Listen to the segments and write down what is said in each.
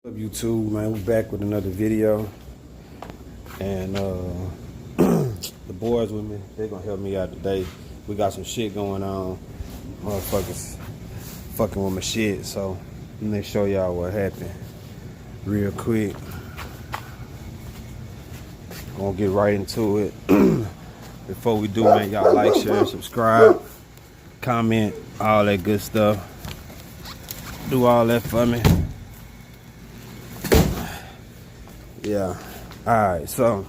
What's up, YouTube, man? We're back with another video, and the boys with me, they're gonna help me out today. We got some shit going on. Motherfuckers fucking with my shit, so let me show y'all what happened real quick. Gonna get right into it. Before we do, man, y'all like, share, subscribe, comment, all that good stuff. Do all that for me. Yeah. Alright, so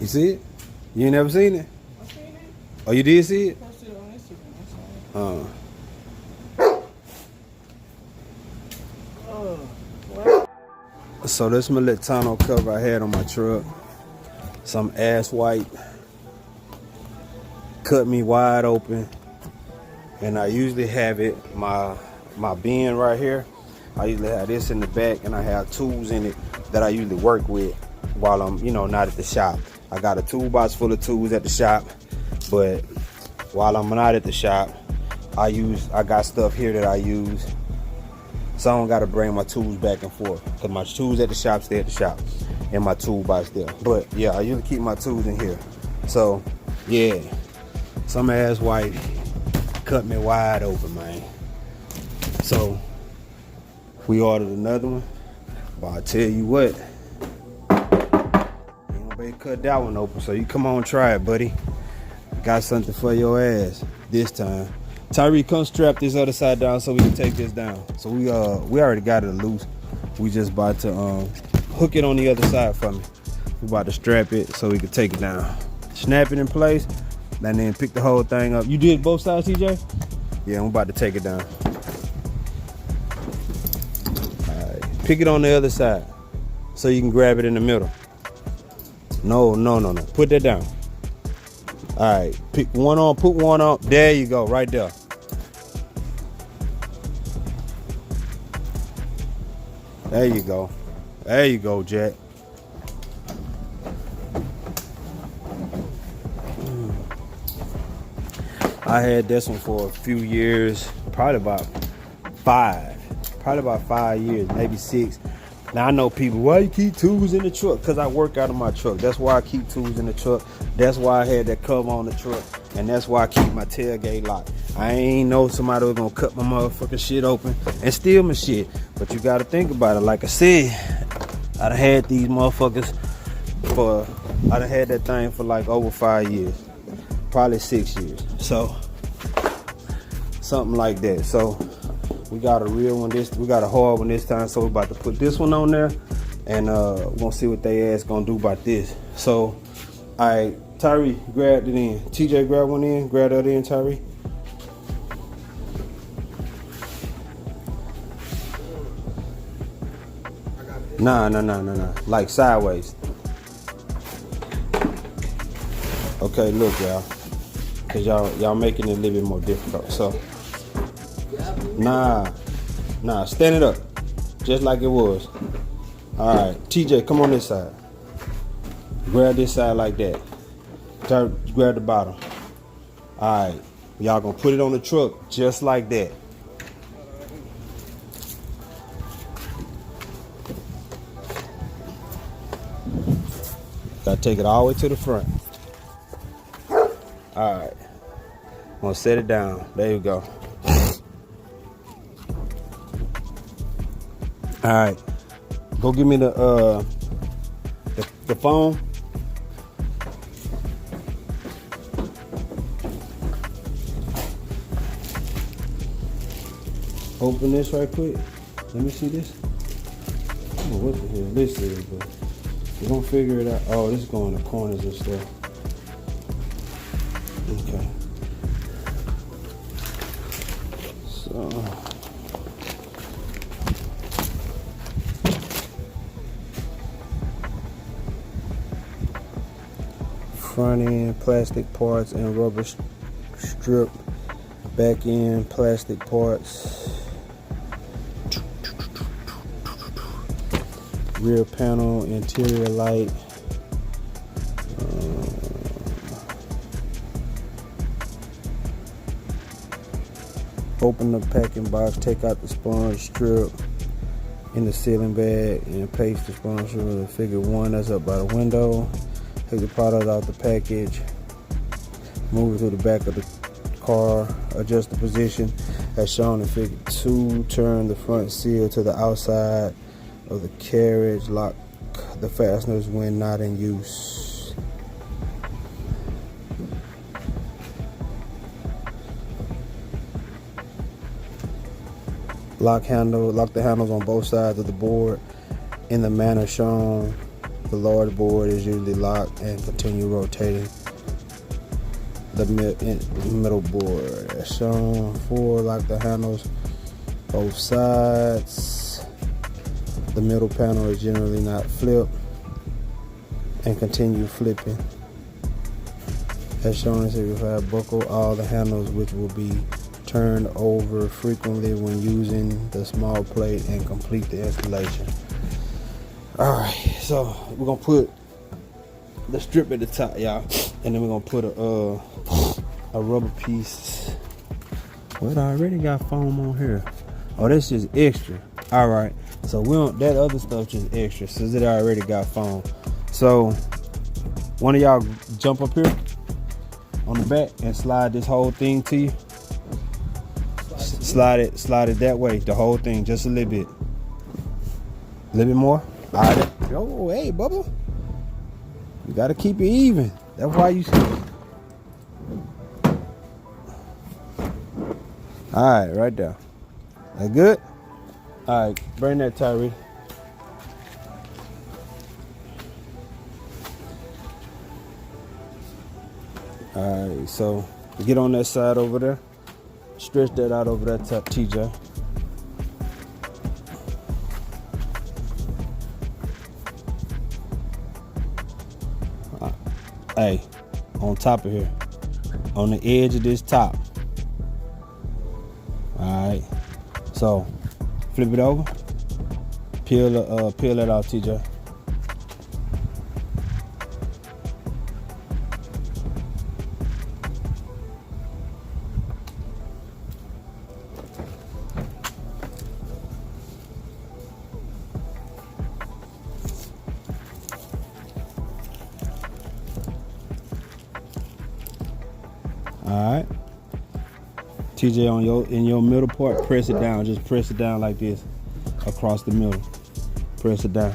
you see it? You ain't never seen it? I seen it. Oh, you did see it? Posted it on Instagram. What? So this my little tonneau cover I had on my truck. Some ass white. Cut me wide open. And I usually have it, my bin right here. I usually have this in the back, and I have tools in it that I usually work with while I'm, not at the shop. I got a toolbox full of tools at the shop, but while I'm not at the shop, I got stuff here that I use, so I don't got to bring my tools back and forth, because my tools at the shop stay at the shop, and my toolbox there. But yeah, I usually keep my tools in here. So yeah, some ass white cut me wide open, man. So we ordered another one, but I tell you what, ain't nobody cut that one open, so you come on, try it, buddy. Got something for your ass this time. Tyree, come strap this other side down so we can take this down. So we already got it loose. We just about to hook it on the other side for me. We about to strap it so we can take it down. Snap it in place, and then pick the whole thing up. You did both sides, TJ? Yeah, I'm about to take it down. Pick it on the other side so you can grab it in the middle. No. Put that down. All right, pick one on, put one on. There you go, right there. There you go. There you go, Jack. I had this one for a few years, probably about 5 years, maybe 6. Now I know people, why you keep tools in the truck? Because I work out of my truck. That's why I keep tools in the truck. That's why I had that cover on the truck. And that's why I keep my tailgate locked. I ain't know somebody was gonna cut my motherfucking shit open and steal my shit. But you gotta think about it. Like I said, I done had these motherfuckers I done had that thing for like over 5 years. Probably 6 years. So, something like that. So, we got a real one we got a hard one this time, so we're about to put this one on there, and we're gonna see what they ass gonna do about this. So, alright, Tyree, grab it in. TJ, grab one in, grab that in, Tyree. Nah. Like sideways. Okay, look, y'all. Cause y'all making it a little bit more difficult. So Nah, stand it up. Just like it was. Alright, TJ, come on this side. Grab this side like that. Grab the bottom. Alright, y'all gonna put it on the truck just like that. Gotta take it all the way to the front. Alright, I'm gonna set it down. There you go. All right, go give me the phone. Open this right quick. Let me see this. I don't know what the hell this is, but we're gonna figure it out. Oh, this is going in the corners and stuff. Okay. So. Front end plastic parts and rubber strip, back end plastic parts, rear panel, interior light, Open the packing box, take out the sponge strip in the sealing bag and paste the sponge strip in figure 1 that's up by the window. Take the product out the package, move it to the back of the car, adjust the position as shown in figure 2, turn the front seal to the outside of the carriage, lock the fasteners when not in use. Lock the handles on both sides of the board in the manner shown. The lower board is usually locked and continue rotating the middle board as shown. 4, lock the handles both sides. The middle panel is generally not flipped and continue flipping as shown in figure 5. Buckle all the handles which will be turned over frequently when using the small plate and complete the installation. Alright, so we're gonna put the strip at the top, y'all, and then we're gonna put a rubber piece. Well, I already got foam on here. Oh, that's just extra. Alright, so we don't, that other stuff just extra since it already got foam. So one of y'all jump up here on the back and slide this whole thing to you. Slide it that way, the whole thing, just a little bit. A little bit more. All right. Oh, hey, Bubba. You gotta keep it even. That's why you. All right, right there. That good? All right, bring that, Tyree. All right, so get on that side over there. Stretch that out over that top, TJ. Hey, on top of here, on the edge of this top. All right, so flip it over, peel that off, TJ. All right, TJ, in your middle part, press it down. Just press it down like this across the middle. Press it down.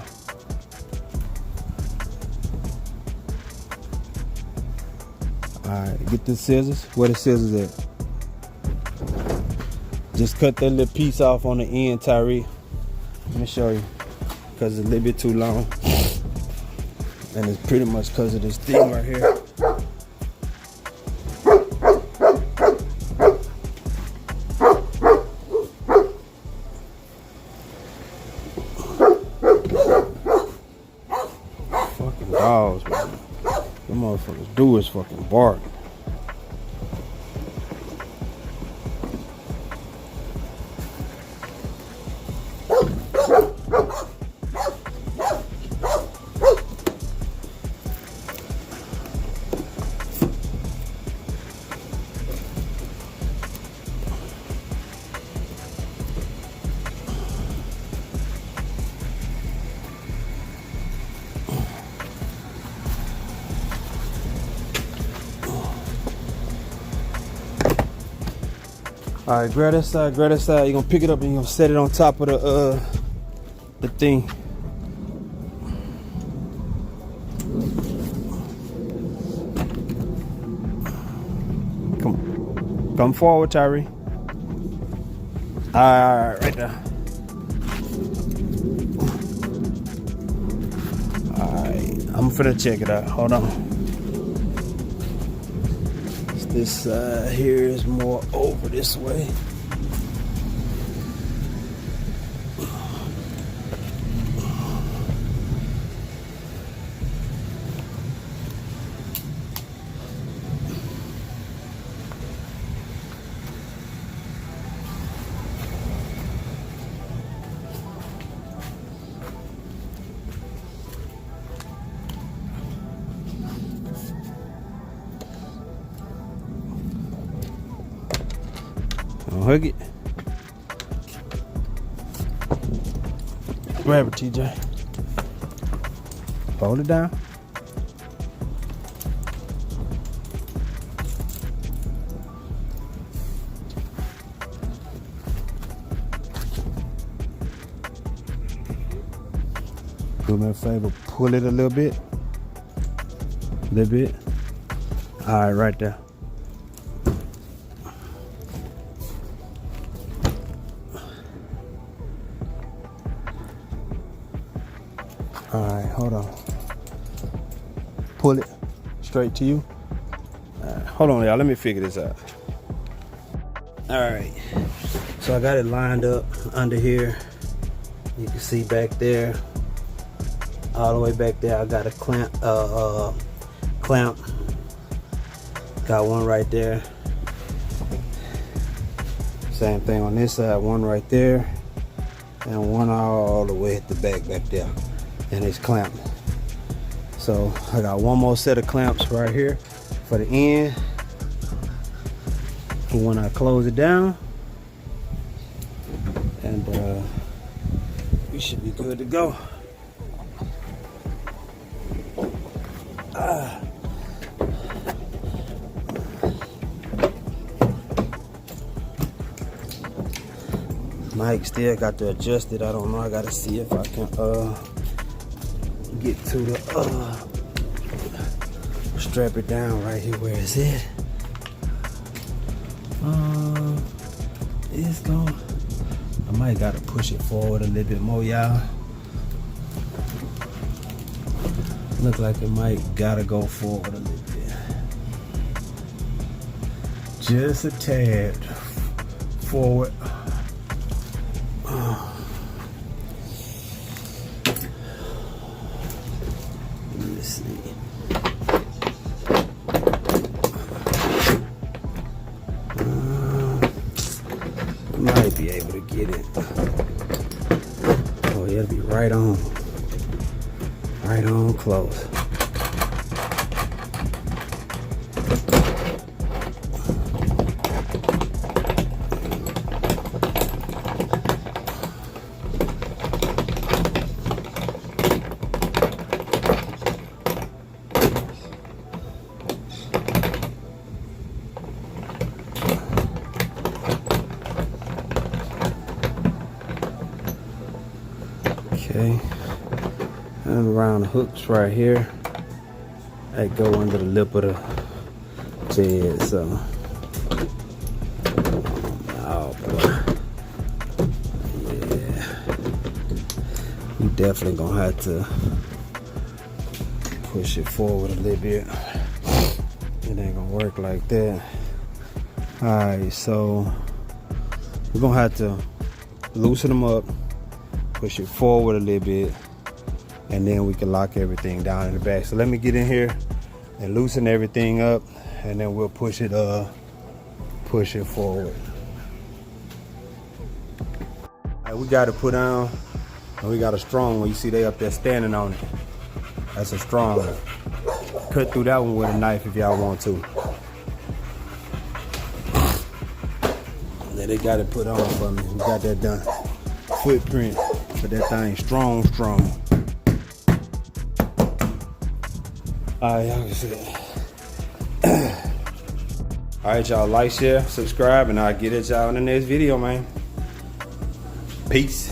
All right, get the scissors. Where the scissors at? Just cut that little piece off on the end, Tyree. Let me show you, because it's a little bit too long, and it's pretty much because of this thing right here. Dogs, man. Them motherfuckers do is fucking bark. All right, grab that side, grab that side. You're gonna pick it up and you're gonna set it on top of the thing. Come forward, Tyree. All right, right there. All right, I'm finna check it out. Hold on. This side here is more over this way. Hook it. Grab it, TJ. Hold it down. Do me a favor, pull it a little bit. All right, right there. All right, hold on. Pull it straight to you. All right, hold on, y'all. Let me figure this out. All right, so I got it lined up under here. You can see back there, all the way back there. I got a clamp. Got one right there. Same thing on this side. One right there, and one all the way at the back there. And it's clamped. So I got one more set of clamps right here for the end. For when I close it down, and we should be good to go. Mic still got to adjust it. I don't know. I gotta see if I can get to the strap it down right here. Where is it? It's going. I might gotta push it forward a little bit more, y'all. Look like it might gotta go forward a little bit. Just a tad forward. Let's see. Might be able to get it. Oh, it'll be right on close. Okay, and around the hooks right here, I go under the lip of the bed. So, oh boy, yeah, we definitely gonna have to push it forward a little bit. It ain't gonna work like that. All right, so we're gonna have to loosen them up. Push it forward a little bit, and then we can lock everything down in the back. So let me get in here and loosen everything up, and then we'll push it forward. All right, we got to put down, and we got a strong one. You see they up there standing on it. That's a strong one. Cut through that one with a knife if y'all want to. Then they got it put on for me. We got that done. Footprint. But that thing strong. All right, y'all can see it. All right, y'all, like, share, subscribe, and I'll get at y'all in the next video, man. Peace.